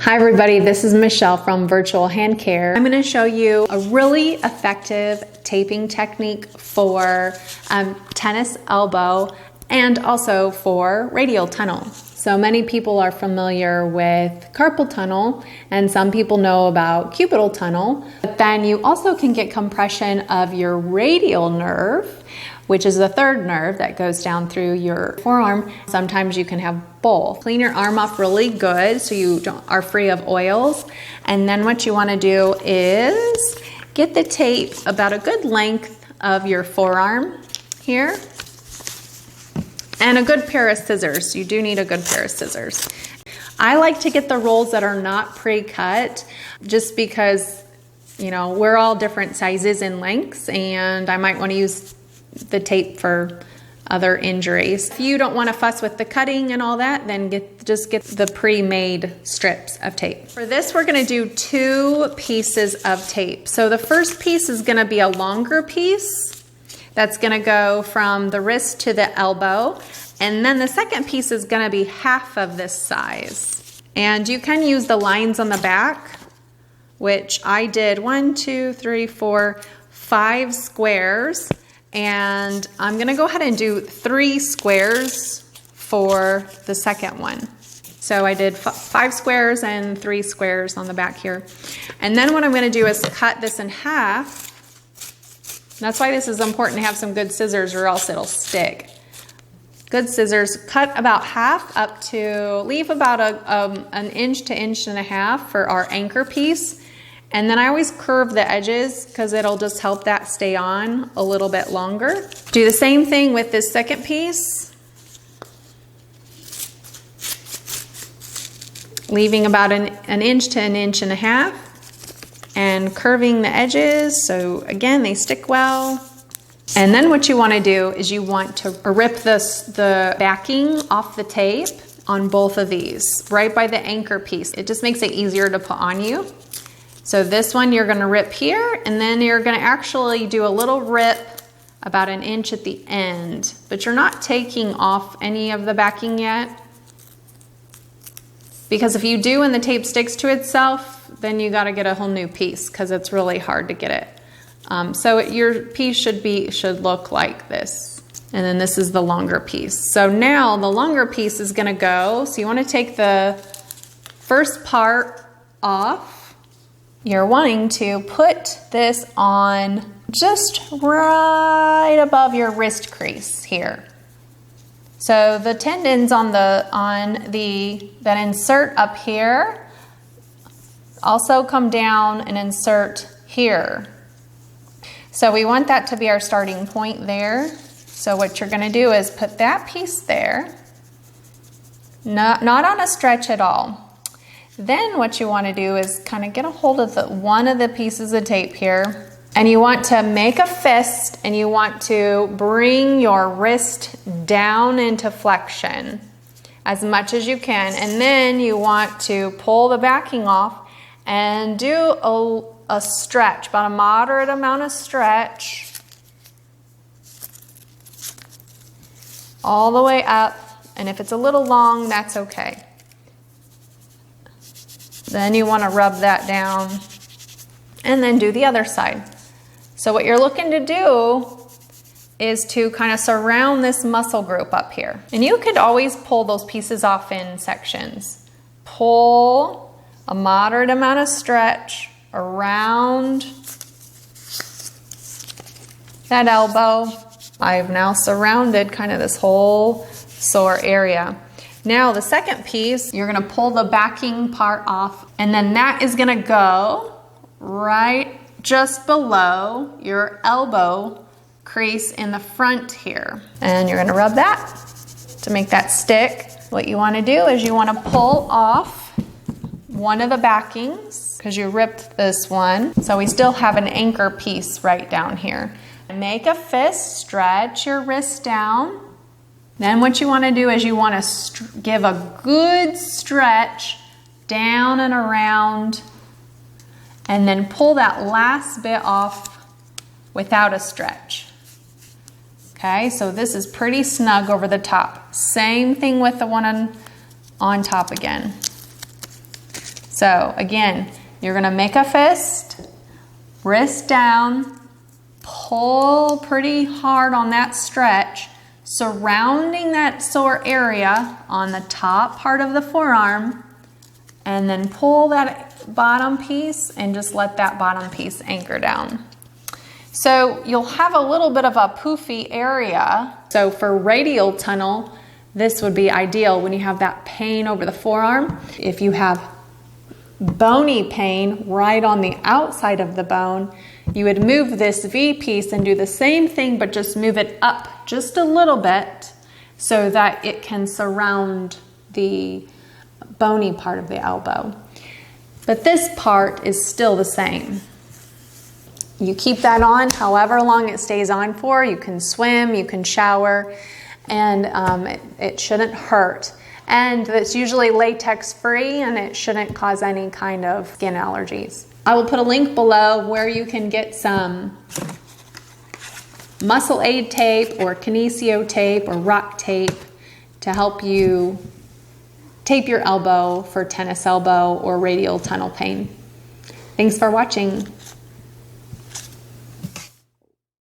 Hi everybody, this is Michelle from Virtual Hand Care. I'm going to show you a really effective taping technique for tennis elbow and also for radial tunnel. So many people are familiar with carpal tunnel and some people know about cubital tunnel, but then you also can get compression of your radial nerve, which is the third nerve that goes down through your forearm. Sometimes you can have both. Clean your arm off really good so you are free of oils. And then what you want to do is get the tape about a good length of your forearm here. And a good pair of scissors. You do need a good pair of scissors. I like to get the rolls that are not pre-cut just because, you know, we're all different sizes and lengths, and I might want to use the tape for other injuries. If you don't want to fuss with the cutting and all that, then just get the pre-made strips of tape. For this, we're going to do 2 pieces of tape. So the first piece is going to be a longer piece that's going to go from the wrist to the elbow, and then the second piece is going to be half of this size. And you can use the lines on the back, which I did 1, 2, 3, 4, 5 squares. And I'm gonna go ahead and do 3 squares for the second one. So I did 5 squares and 3 squares on the back here. And then what I'm gonna do is cut this in half. That's why this is important to have some good scissors or else it'll stick. Good scissors, cut about half up to, leave about an inch to inch and a half for our anchor piece. And then I always curve the edges because it'll just help that stay on a little bit longer. Do the same thing with this second piece. Leaving about an inch to an inch and a half and curving the edges so again they stick well. And then what you want to do is you want to rip the backing off the tape on both of these right by the anchor piece. It just makes it easier to put on you. So this one you're gonna rip here, and then you're gonna actually do a little rip about an inch at the end, but you're not taking off any of the backing yet. Because if you do and the tape sticks to itself, then you gotta get a whole new piece because it's really hard to get it. So your piece should look like this. And then this is the longer piece. So now the longer piece is gonna go, so you wanna take the first part off. You're wanting to put this on just right above your wrist crease here. So the tendons that insert up here also come down and insert here. So we want that to be our starting point there. So what you're going to do is put that piece there, not on a stretch at all. Then what you want to do is kind of get a hold of one of the pieces of tape here, and you want to make a fist and you want to bring your wrist down into flexion as much as you can, and then you want to pull the backing off and do a stretch, about a moderate amount of stretch all the way up, and if it's a little long, that's okay. Then you want to rub that down and then do the other side. So what you're looking to do is to kind of surround this muscle group up here. And you could always pull those pieces off in sections. Pull a moderate amount of stretch around that elbow. I've now surrounded kind of this whole sore area. Now the second piece, you're gonna pull the backing part off, and then that is gonna go right just below your elbow crease in the front here. And you're gonna rub that to make that stick. What you wanna do is you wanna pull off one of the backings because you ripped this one. So we still have an anchor piece right down here. Make a fist, stretch your wrist down. Then what you want to do is you want to give a good stretch down and around, and then pull that last bit off without a stretch. Okay, so this is pretty snug over the top. Same thing with the one on top again. So So again, you're gonna make a fist, wrist down, pull pretty hard on that stretch, surrounding that sore area on the top part of the forearm, and then pull that bottom piece and just let that bottom piece anchor down. So you'll have a little bit of a poofy area. So for radial tunnel, this would be ideal when you have that pain over the forearm. If you have bony pain right on the outside of the bone, you would move this V piece and do the same thing, but just move it up just a little bit so that it can surround the bony part of the elbow. But this part is still the same. You keep that on however long it stays on for. You can swim, you can shower, and it shouldn't hurt. And it's usually latex free, and it shouldn't cause any kind of skin allergies. I will put a link below where you can get some muscle aid tape or kinesio tape or rock tape to help you tape your elbow for tennis elbow or radial tunnel pain. Thanks for watching.